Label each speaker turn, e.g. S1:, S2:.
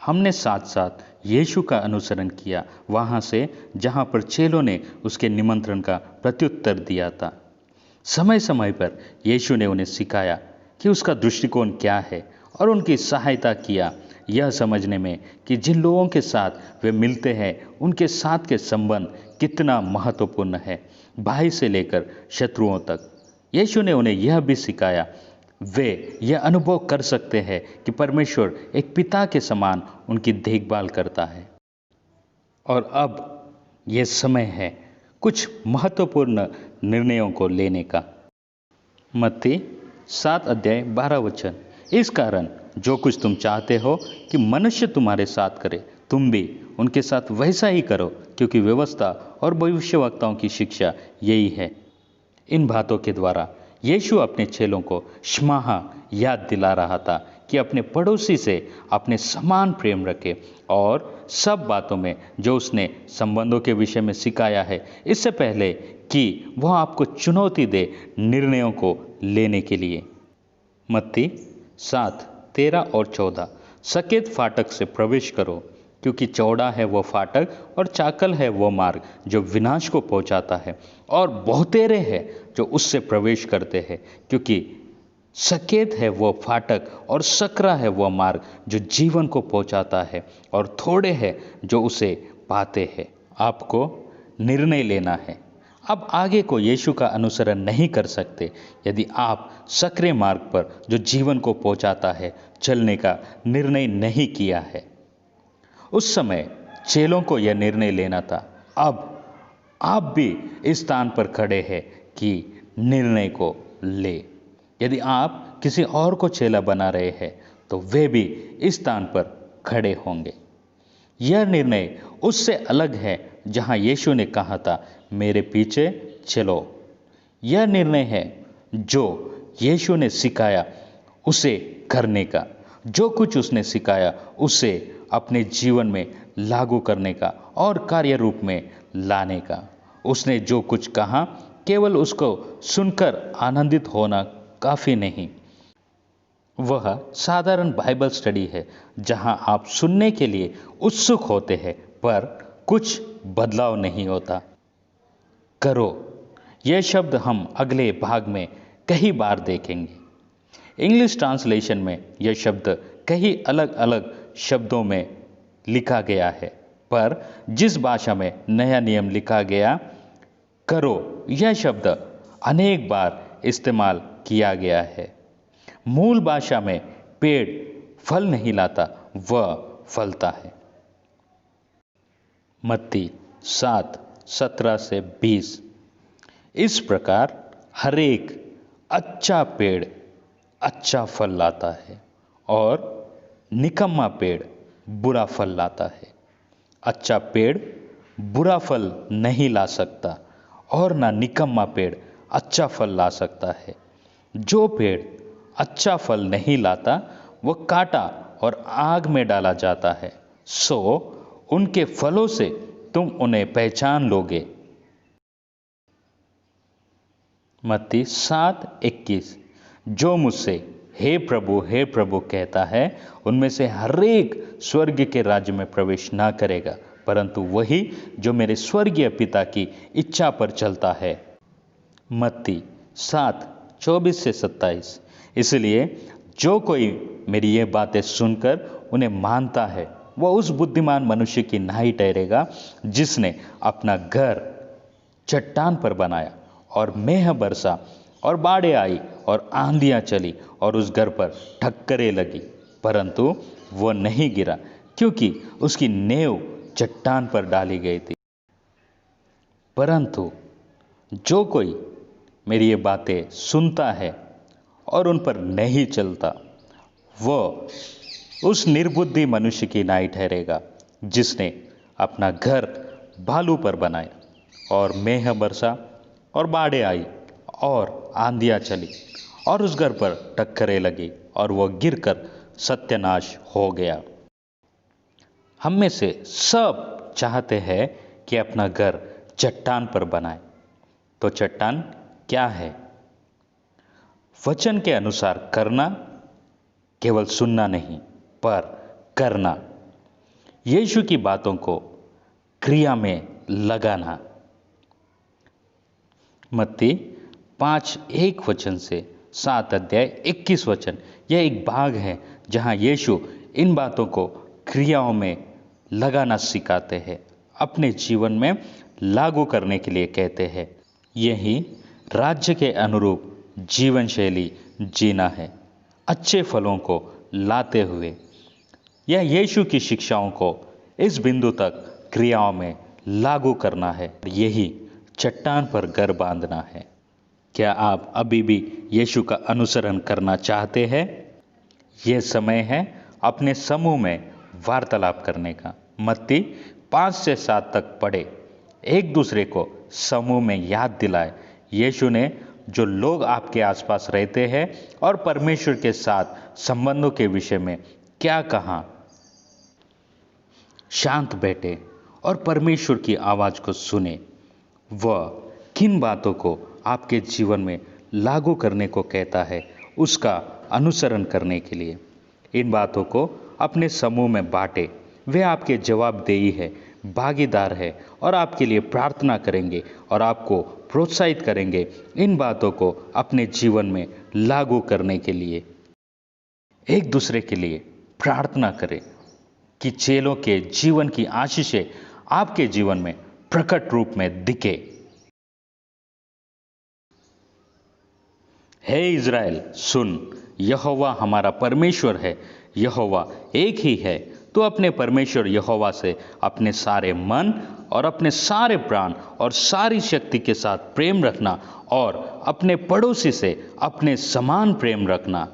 S1: हमने साथ साथ यीशु का अनुसरण किया, वहाँ से जहाँ पर चेलों ने उसके निमंत्रण का प्रत्युत्तर दिया था। समय समय पर यीशु ने उन्हें सिखाया कि उसका दृष्टिकोण क्या है और उनकी सहायता किया यह समझने में कि जिन लोगों के साथ वे मिलते हैं उनके साथ के संबंध कितना महत्वपूर्ण है, भाई से लेकर शत्रुओं तक। यीशु ने उन्हें यह भी सिखाया वे यह अनुभव कर सकते हैं कि परमेश्वर एक पिता के समान उनकी देखभाल करता है। और अब यह समय है कुछ महत्वपूर्ण निर्णयों को लेने का। मत्ती 7:12। इस कारण जो कुछ तुम चाहते हो कि मनुष्य तुम्हारे साथ करे, तुम भी उनके साथ वैसा ही करो, क्योंकि व्यवस्था और भविष्यवक्ताओं की शिक्षा यही है। इन बातों के द्वारा यीशु अपने चेलों को शमाह याद दिला रहा था कि अपने पड़ोसी से अपने समान प्रेम रखे और सब बातों में जो उसने संबंधों के विषय में सिखाया है, इससे पहले कि वह आपको चुनौती दे निर्णयों को लेने के लिए। मत्ती 7:13-14। सकेत फाटक से प्रवेश करो, क्योंकि चौड़ा है वह फाटक और चाकल है वह मार्ग जो विनाश को पहुंचाता है, और बहुतेरे हैं जो उससे प्रवेश करते हैं। क्योंकि सकेत है वह फाटक और सकरा है वह मार्ग जो जीवन को पहुंचाता है, और थोड़े हैं जो उसे पाते हैं। आपको निर्णय लेना है। अब आगे को यीशु का अनुसरण नहीं कर सकते यदि आप सकरे मार्ग पर जो जीवन को पहुंचाता है चलने का निर्णय नहीं किया है। उस समय चेलों को यह निर्णय लेना था। अब आप भी इस स्थान पर खड़े हैं कि निर्णय को ले। यदि आप किसी और को चेला बना रहे हैं तो वे भी इस स्थान पर खड़े होंगे। यह निर्णय उससे अलग है जहां यीशु ने कहा था मेरे पीछे चलो। यह निर्णय है जो यीशु ने सिखाया उसे करने का, जो कुछ उसने सिखाया उसे अपने जीवन में लागू करने का और कार्य रूप में लाने का। उसने जो कुछ कहा केवल उसको सुनकर आनंदित होना काफी नहीं। वह साधारण बाइबल स्टडी है जहां आप सुनने के लिए उत्सुक होते हैं पर कुछ बदलाव नहीं होता। करो, यह शब्द हम अगले भाग में कई बार देखेंगे। इंग्लिश ट्रांसलेशन में यह शब्द कई अलग अलग शब्दों में लिखा गया है, पर जिस भाषा में नया नियम लिखा गया करो, यह शब्द अनेक बार इस्तेमाल किया गया है। मूल भाषा में पेड़ फल नहीं लाता, वह फलता है। मत्ती 7:17-20। इस प्रकार हर एक अच्छा पेड़ अच्छा फल लाता है और निकम्मा पेड़ बुरा फल लाता है। अच्छा पेड़ बुरा फल नहीं ला सकता और ना निकम्मा पेड़ अच्छा फल ला सकता है। जो पेड़ अच्छा फल नहीं लाता वह काटा और आग में डाला जाता है। सो उनके फलों से तुम उन्हें पहचान लोगे। मत्ती 7:21। जो मुझसे हे प्रभु कहता है उनमें से हर एक स्वर्ग के राज्य में प्रवेश ना करेगा, परंतु वही जो मेरे स्वर्गीय पिता की इच्छा पर चलता है। मत्ती 7:24-27। इसलिए जो कोई मेरी ये बातें सुनकर उन्हें मानता है वह उस बुद्धिमान मनुष्य की नाई ठहरेगा जिसने अपना घर चट्टान पर बनाया, और मेह बरसा और बाढ़ें आई और आंधियां चली और उस घर पर ठक्करें लगी, परंतु वह नहीं गिरा क्योंकि उसकी नींव चट्टान पर डाली गई थी। परंतु जो कोई मेरी ये बातें सुनता है और उन पर नहीं चलता वह उस निर्बुद्धि मनुष्य की नाई ठहरेगा जिसने अपना घर भालू पर बनाया, और मेह बरसा और बाढ़ें आई और आंधियां चली और उस घर पर टक्करें लगी और वह गिरकर सत्यानाश हो गया। हम में से सब चाहते हैं कि अपना घर चट्टान पर बनाए। तो चट्टान क्या है? वचन के अनुसार करना, केवल सुनना नहीं पर करना। यीशु की बातों को क्रिया में लगाना। मत्ती 5:1 से 7:21, यह एक भाग है जहां यीशु इन बातों को क्रियाओं में लगाना सिखाते हैं, अपने जीवन में लागू करने के लिए कहते हैं। यही राज्य के अनुरूप जीवन शैली जीना है, अच्छे फलों को लाते हुए। यह यीशु की शिक्षाओं को इस बिंदु तक क्रियाओं में लागू करना है। यही चट्टान पर घर बांधना है। क्या आप अभी भी यीशु का अनुसरण करना चाहते हैं? यह समय है अपने समूह में वार्तालाप करने का। मत्ती 5 से 7 तक पढ़े, एक दूसरे को समूह में याद दिलाए यीशु ने जो लोग आपके आसपास रहते हैं और परमेश्वर के साथ संबंधों के विषय में क्या कहा। शांत बैठे और परमेश्वर की आवाज को सुने। वह किन बातों को आपके जीवन में लागू करने को कहता है, उसका अनुसरण करने के लिए इन बातों को अपने समूह में बांटे। वे आपके जवाबदेही है, भागीदार है और आपके लिए प्रार्थना करेंगे और आपको प्रोत्साहित करेंगे इन बातों को अपने जीवन में लागू करने के लिए। एक दूसरे के लिए प्रार्थना करें कि चेलों के जीवन की आशीषें आपके जीवन में प्रकट रूप में दिखे। हे इज़राइल सुन, यहोवा हमारा परमेश्वर है, यहोवा एक ही है। तो अपने परमेश्वर यहोवा से अपने सारे मन और अपने सारे प्राण और सारी शक्ति के साथ प्रेम रखना और अपने पड़ोसी से अपने समान प्रेम रखना।